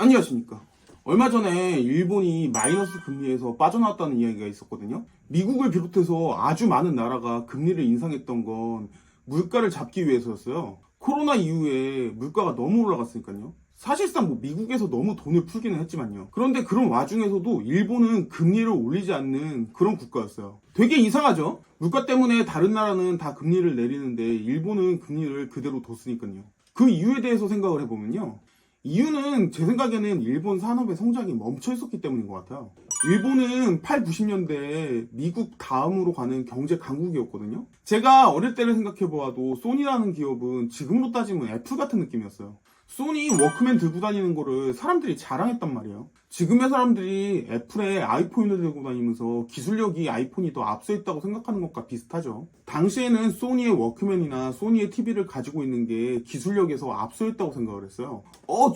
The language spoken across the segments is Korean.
안녕하십니까. 얼마 전에 일본이 마이너스 금리에서 빠져나왔다는 이야기가 있었거든요. 미국을 비롯해서 아주 많은 나라가 금리를 인상했던 건 물가를 잡기 위해서였어요. 코로나 이후에 물가가 너무 올라갔으니까요. 사실상 미국에서 너무 돈을 풀기는 했지만요. 그런데 그런 와중에서도 일본은 금리를 올리지 않는 그런 국가였어요. 되게 이상하죠? 물가 때문에 다른 나라는 다 금리를 내리는데 일본은 금리를 그대로 뒀으니까요. 그 이유에 대해서 생각을 해보면요. 이유는 제 생각에는 일본 산업의 성장이 멈춰 있었기 때문인 것 같아요. 일본은 8, 90년대에 미국 다음으로 가는 경제 강국이었거든요. 제가 어릴 때를 생각해 보아도 소니라는 기업은 지금으로 따지면 애플 같은 느낌이었어요. 소니 워크맨 들고 다니는 거를 사람들이 자랑했단 말이에요. 지금의 사람들이 애플의 아이폰을 들고 다니면서 기술력이 아이폰이 더 앞서 있다고 생각하는 것과 비슷하죠. 당시에는 소니의 워크맨이나 소니의 TV를 가지고 있는 게 기술력에서 앞서 있다고 생각을 했어요.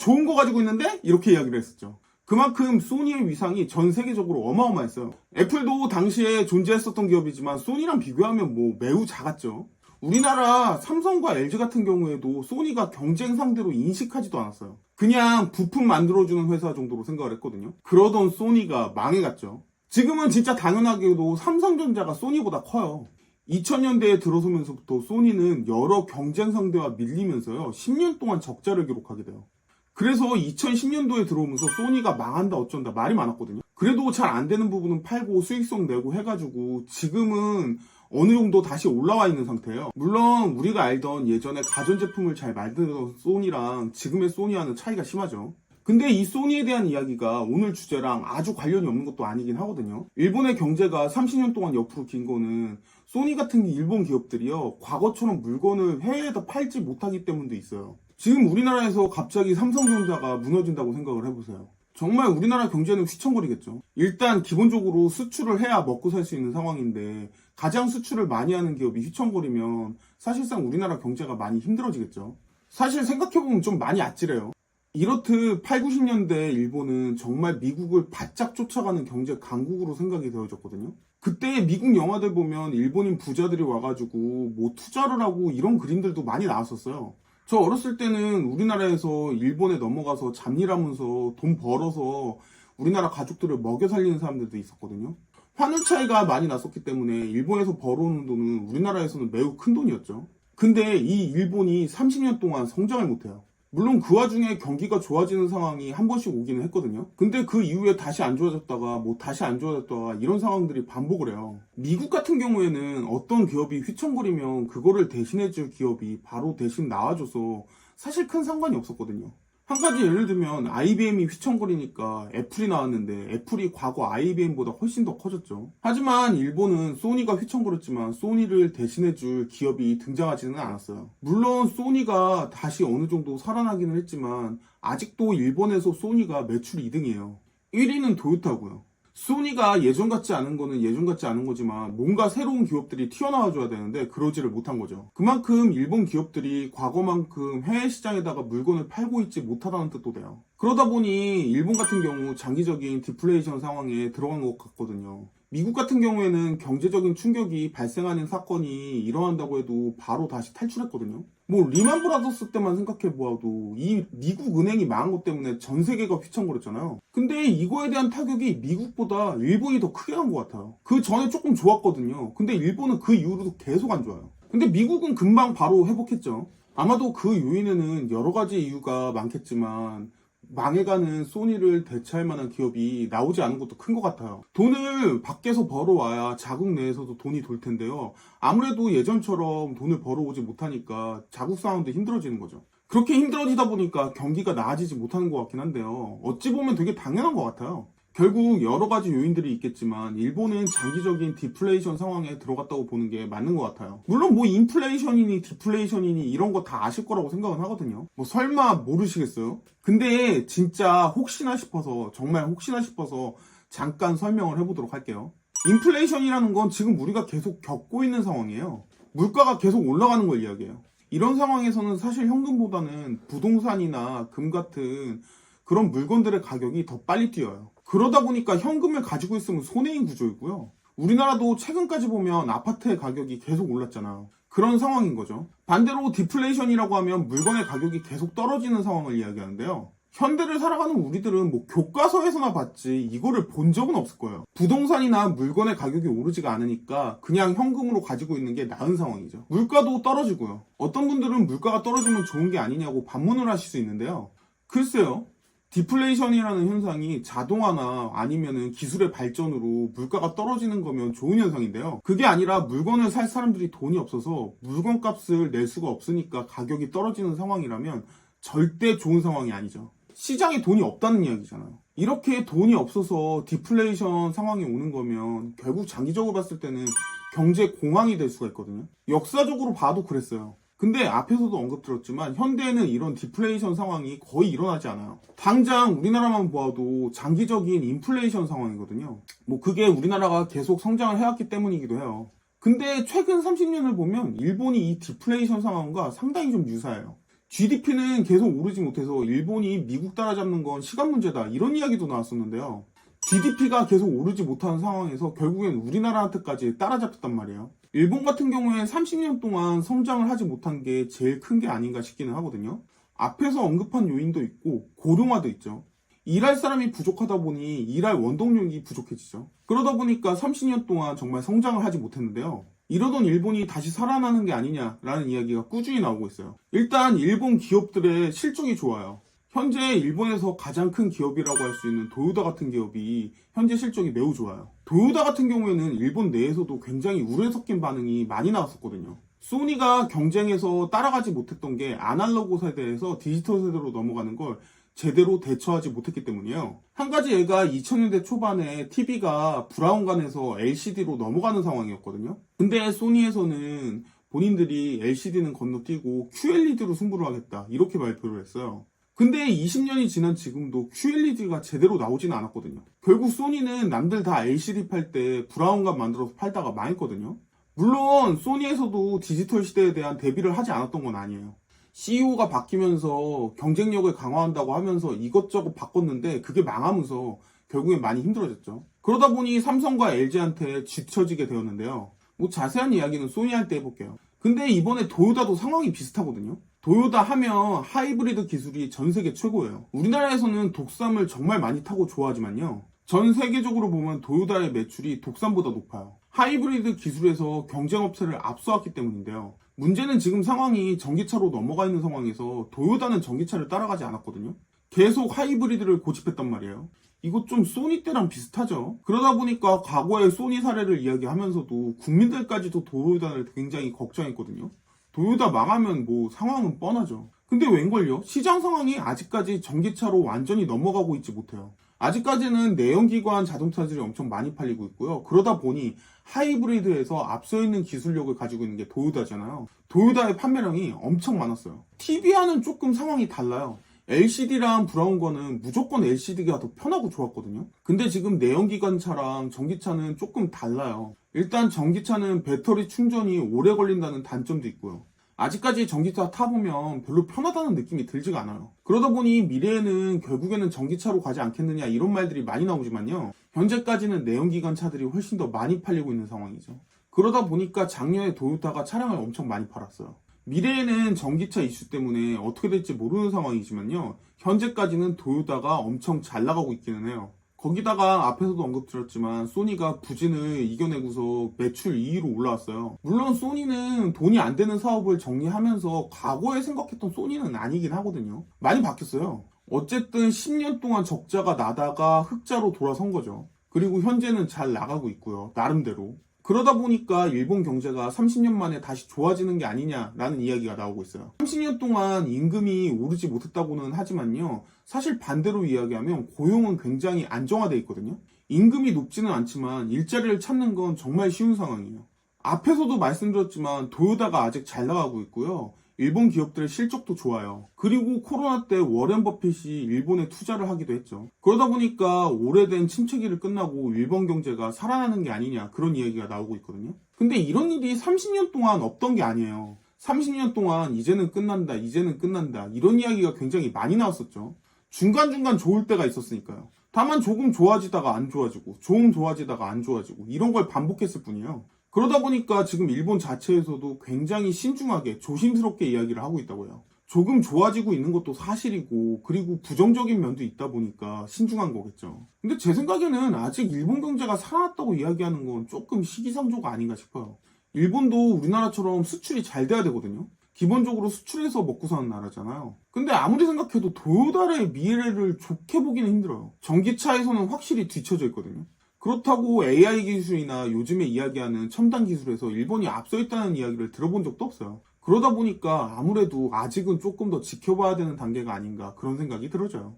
좋은 거 가지고 있는데? 이렇게 이야기를 했었죠. 그만큼 소니의 위상이 전 세계적으로 어마어마했어요. 애플도 당시에 존재했었던 기업이지만 소니랑 비교하면 매우 작았죠. 우리나라 삼성과 LG 같은 경우에도 소니가 경쟁 상대로 인식하지도 않았어요. 그냥 부품 만들어주는 회사 정도로 생각을 했거든요. 그러던 소니가 망해갔죠. 지금은 진짜 당연하게도 삼성전자가 소니보다 커요. 2000년대에 들어서면서부터 소니는 여러 경쟁 상대와 밀리면서요. 10년 동안 적자를 기록하게 돼요. 그래서 2010년도에 들어오면서 소니가 망한다 어쩐다 말이 많았거든요. 그래도 잘 안 되는 부분은 팔고 수익성 내고 해가지고 지금은 어느 정도 다시 올라와 있는 상태예요. 물론 우리가 알던 예전에 가전제품을 잘 만들던 소니랑 지금의 소니와는 차이가 심하죠. 근데 이 소니에 대한 이야기가 오늘 주제랑 아주 관련이 없는 것도 아니긴 하거든요. 일본의 경제가 30년 동안 옆으로 긴 거는 소니 같은 일본 기업들이요, 과거처럼 물건을 해외에다 팔지 못하기 때문도 있어요. 지금 우리나라에서 갑자기 삼성전자가 무너진다고 생각을 해보세요. 정말 우리나라 경제는 휘청거리겠죠. 일단 기본적으로 수출을 해야 먹고 살 수 있는 상황인데 가장 수출을 많이 하는 기업이 휘청거리면 사실상 우리나라 경제가 많이 힘들어지겠죠. 사실 생각해보면 좀 많이 아찔해요. 이렇듯 8, 90년대 일본은 정말 미국을 바짝 쫓아가는 경제 강국으로 생각이 되어졌거든요. 그때 미국 영화들 보면 일본인 부자들이 와가지고 투자를 하고 이런 그림들도 많이 나왔었어요. 저 어렸을 때는 우리나라에서 일본에 넘어가서 잡일하면서 돈 벌어서 우리나라 가족들을 먹여 살리는 사람들도 있었거든요. 환율 차이가 많이 났었기 때문에 일본에서 벌어오는 돈은 우리나라에서는 매우 큰 돈이었죠. 근데 이 일본이 30년 동안 성장을 못해요. 물론 그 와중에 경기가 좋아지는 상황이 한 번씩 오기는 했거든요. 근데 그 이후에 다시 안 좋아졌다가 다시 안 좋아졌다가 이런 상황들이 반복을 해요. 미국 같은 경우에는 어떤 기업이 휘청거리면 그거를 대신해줄 기업이 바로 대신 나와줘서 사실 큰 상관이 없었거든요. 한 가지 예를 들면 IBM이 휘청거리니까 애플이 나왔는데 애플이 과거 IBM보다 훨씬 더 커졌죠. 하지만 일본은 소니가 휘청거렸지만 소니를 대신해줄 기업이 등장하지는 않았어요. 물론 소니가 다시 어느 정도 살아나기는 했지만 아직도 일본에서 소니가 매출 2등이에요. 1위는 토요타고요. 소니가 예전 같지 않은 거는 예전 같지 않은 거지만 뭔가 새로운 기업들이 튀어나와줘야 되는데 그러지를 못한 거죠. 그만큼 일본 기업들이 과거만큼 해외 시장에다가 물건을 팔고 있지 못하다는 뜻도 돼요. 그러다 보니 일본 같은 경우 장기적인 디플레이션 상황에 들어간 것 같거든요. 미국 같은 경우에는 경제적인 충격이 발생하는 사건이 일어난다고 해도 바로 다시 탈출했거든요. 리만 브라더스 때만 생각해 보아도 이 미국 은행이 망한 것 때문에 전 세계가 휘청거렸잖아요. 근데 이거에 대한 타격이 미국보다 일본이 더 크게 간 것 같아요. 그 전에 조금 좋았거든요. 근데 일본은 그 이후로도 계속 안 좋아요. 근데 미국은 금방 바로 회복했죠. 아마도 그 요인에는 여러 가지 이유가 많겠지만 망해가는 소니를 대체할 만한 기업이 나오지 않은 것도 큰 것 같아요. 돈을 밖에서 벌어와야 자국 내에서도 돈이 돌 텐데요. 아무래도 예전처럼 돈을 벌어오지 못하니까 자국 상황도 힘들어지는 거죠. 그렇게 힘들어지다 보니까 경기가 나아지지 못하는 것 같긴 한데요. 어찌 보면 되게 당연한 것 같아요. 결국 여러 가지 요인들이 있겠지만 일본은 장기적인 디플레이션 상황에 들어갔다고 보는 게 맞는 것 같아요. 물론 인플레이션이니 디플레이션이니 이런 거 다 아실 거라고 생각은 하거든요. 설마 모르시겠어요? 근데 진짜 혹시나 싶어서 정말 혹시나 싶어서 잠깐 설명을 해보도록 할게요. 인플레이션이라는 건 지금 우리가 계속 겪고 있는 상황이에요. 물가가 계속 올라가는 걸 이야기해요. 이런 상황에서는 사실 현금보다는 부동산이나 금 같은 그런 물건들의 가격이 더 빨리 뛰어요. 그러다 보니까 현금을 가지고 있으면 손해인 구조이고요. 우리나라도 최근까지 보면 아파트의 가격이 계속 올랐잖아요. 그런 상황인 거죠. 반대로 디플레이션이라고 하면 물건의 가격이 계속 떨어지는 상황을 이야기하는데요. 현대를 살아가는 우리들은 뭐 교과서에서나 봤지 이거를 본 적은 없을 거예요. 부동산이나 물건의 가격이 오르지가 않으니까 그냥 현금으로 가지고 있는 게 나은 상황이죠. 물가도 떨어지고요. 어떤 분들은 물가가 떨어지면 좋은 게 아니냐고 반문을 하실 수 있는데요. 글쎄요. 디플레이션이라는 현상이 자동화나 아니면은 기술의 발전으로 물가가 떨어지는 거면 좋은 현상인데요. 그게 아니라 물건을 살 사람들이 돈이 없어서 물건 값을 낼 수가 없으니까 가격이 떨어지는 상황이라면 절대 좋은 상황이 아니죠. 시장에 돈이 없다는 이야기잖아요. 이렇게 돈이 없어서 디플레이션 상황이 오는 거면 결국 장기적으로 봤을 때는 경제 공황이 될 수가 있거든요. 역사적으로 봐도 그랬어요. 근데 앞에서도 언급드렸지만 현대에는 이런 디플레이션 상황이 거의 일어나지 않아요. 당장 우리나라만 보아도 장기적인 인플레이션 상황이거든요. 뭐 그게 우리나라가 계속 성장을 해왔기 때문이기도 해요. 근데 최근 30년을 보면 일본이 이 디플레이션 상황과 상당히 좀 유사해요. GDP는 계속 오르지 못해서 일본이 미국 따라잡는 건 시간 문제다 이런 이야기도 나왔었는데요. GDP가 계속 오르지 못하는 상황에서 결국엔 우리나라한테까지 따라잡혔단 말이에요. 일본 같은 경우엔 30년 동안 성장을 하지 못한 게 제일 큰 게 아닌가 싶기는 하거든요. 앞에서 언급한 요인도 있고 고령화도 있죠. 일할 사람이 부족하다 보니 일할 원동력이 부족해지죠. 그러다 보니까 30년 동안 정말 성장을 하지 못했는데요. 이러던 일본이 다시 살아나는 게 아니냐라는 이야기가 꾸준히 나오고 있어요. 일단 일본 기업들의 실적이 좋아요. 현재 일본에서 가장 큰 기업이라고 할 수 있는 도요타 같은 기업이 현재 실적이 매우 좋아요. 도요타 같은 경우에는 일본 내에서도 굉장히 우레 섞인 반응이 많이 나왔었거든요. 소니가 경쟁에서 따라가지 못했던 게 아날로그 세대에서 디지털 세대로 넘어가는 걸 제대로 대처하지 못했기 때문이에요. 한 가지 예가 2000년대 초반에 TV가 브라운관에서 LCD로 넘어가는 상황이었거든요. 근데 소니에서는 본인들이 LCD는 건너뛰고 QLED로 승부를 하겠다 이렇게 발표를 했어요. 근데 20년이 지난 지금도 QLED가 제대로 나오지는 않았거든요. 결국 소니는 남들 다 LCD 팔 때 브라운관 만들어서 팔다가 망했거든요. 물론 소니에서도 디지털 시대에 대한 대비를 하지 않았던 건 아니에요. CEO가 바뀌면서 경쟁력을 강화한다고 하면서 이것저것 바꿨는데 그게 망하면서 결국엔 많이 힘들어졌죠. 그러다 보니 삼성과 LG한테 뒤처지게 되었는데요. 뭐 자세한 이야기는 소니한테 해볼게요. 근데 이번에 도요타도 상황이 비슷하거든요. 도요타 하면 하이브리드 기술이 전 세계 최고예요. 우리나라에서는 독삼을 정말 많이 타고 좋아하지만요. 전 세계적으로 보면 도요타의 매출이 독삼보다 높아요. 하이브리드 기술에서 경쟁업체를 압수했기 때문인데요. 문제는 지금 상황이 전기차로 넘어가 있는 상황에서 도요타는 전기차를 따라가지 않았거든요. 계속 하이브리드를 고집했단 말이에요. 이거 좀 소니 때랑 비슷하죠. 그러다 보니까 과거의 소니 사례를 이야기하면서도 국민들까지도 도요타를 굉장히 걱정했거든요. 도요타 망하면 뭐 상황은 뻔하죠. 근데 웬걸요? 시장 상황이 아직까지 전기차로 완전히 넘어가고 있지 못해요. 아직까지는 내연기관 자동차들이 엄청 많이 팔리고 있고요. 그러다 보니 하이브리드에서 앞서 있는 기술력을 가지고 있는 게 도요타잖아요. 도요타의 판매량이 엄청 많았어요. TV와는 조금 상황이 달라요. LCD랑 브라운관은 무조건 LCD가 더 편하고 좋았거든요. 근데 지금 내연기관차랑 전기차는 조금 달라요. 일단 전기차는 배터리 충전이 오래 걸린다는 단점도 있고요. 아직까지 전기차 타보면 별로 편하다는 느낌이 들지가 않아요. 그러다 보니 미래에는 결국에는 전기차로 가지 않겠느냐 이런 말들이 많이 나오지만요. 현재까지는 내연기관 차들이 훨씬 더 많이 팔리고 있는 상황이죠. 그러다 보니까 작년에 도요타가 차량을 엄청 많이 팔았어요. 미래에는 전기차 이슈 때문에 어떻게 될지 모르는 상황이지만요. 현재까지는 도요타가 엄청 잘 나가고 있기는 해요. 거기다가 앞에서도 언급드렸지만 소니가 부진을 이겨내고서 매출 2위로 올라왔어요. 물론 소니는 돈이 안 되는 사업을 정리하면서 과거에 생각했던 소니는 아니긴 하거든요. 많이 바뀌었어요. 어쨌든 10년 동안 적자가 나다가 흑자로 돌아선 거죠. 그리고 현재는 잘 나가고 있고요. 나름대로. 그러다 보니까 일본 경제가 30년 만에 다시 좋아지는 게 아니냐라는 이야기가 나오고 있어요. 30년 동안 임금이 오르지 못했다고는 하지만요. 사실 반대로 이야기하면 고용은 굉장히 안정화되어 있거든요. 임금이 높지는 않지만 일자리를 찾는 건 정말 쉬운 상황이에요. 앞에서도 말씀드렸지만 도요타가 아직 잘 나가고 있고요. 일본 기업들의 실적도 좋아요. 그리고 코로나 때 워렌 버핏이 일본에 투자를 하기도 했죠. 그러다 보니까 오래된 침체기를 끝나고 일본 경제가 살아나는 게 아니냐 그런 이야기가 나오고 있거든요. 근데 이런 일이 30년 동안 없던 게 아니에요. 30년 동안 이제는 끝난다, 이제는 끝난다 이런 이야기가 굉장히 많이 나왔었죠. 중간중간 좋을 때가 있었으니까요. 다만 조금 좋아지다가 안 좋아지고 조금 좋아지다가 안 좋아지고 이런 걸 반복했을 뿐이에요. 그러다 보니까 지금 일본 자체에서도 굉장히 신중하게 조심스럽게 이야기를 하고 있다고요. 조금 좋아지고 있는 것도 사실이고, 그리고 부정적인 면도 있다 보니까 신중한 거겠죠. 근데 제 생각에는 아직 일본 경제가 살아났다고 이야기하는 건 조금 시기상조가 아닌가 싶어요. 일본도 우리나라처럼 수출이 잘 돼야 되거든요. 기본적으로 수출해서 먹고 사는 나라잖아요. 근데 아무리 생각해도 도요달의 미래를 좋게 보기는 힘들어요. 전기차에서는 확실히 뒤처져 있거든요. 그렇다고 AI 기술이나 요즘에 이야기하는 첨단 기술에서 일본이 앞서 있다는 이야기를 들어본 적도 없어요. 그러다 보니까 아무래도 아직은 조금 더 지켜봐야 되는 단계가 아닌가 그런 생각이 들어져요.